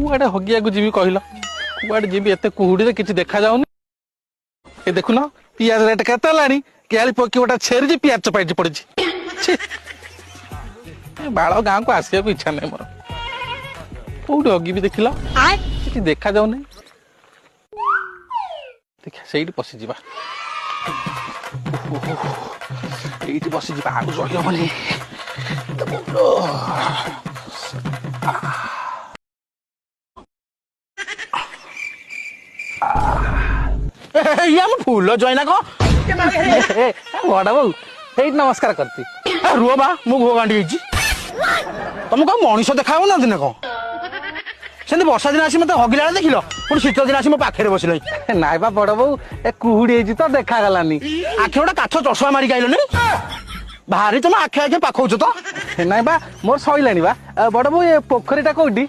कुआडे हगिया को जीवी कहल कुआडे जीवी एते कुहुड़ी किसी देखा जाऊनी ए देखुन पियाज रेट केते लानी केली पकी गोटा छेरी पियाज चपाई पड़ी बाड़ गाँ को आसिया इच्छा नहीं मोर कौट हगी भी देखिल कि देखा जाऊनी देखा से पशिजा ये बसीजा आगे रही हबनी फूल जैना को बड़ा बहु ये नमस्कार करती रुह बा मु घो गांडी तुम कौ मनीष देखा ना दिन कौन से वर्षा दिन आसी मत हगिला देखिल पुणी शीत दिन आसी मो पाखे बसिल नाई बा बड़ बहु ए कुहुड़ी तो देखा गलानी आखि गोटे काठ चषमा मारिक आइल भारी तुम आखे आखे पाखौच तो नाई बा मोर सैलानी बा बड़ बहु ए पोखरी टा कौटी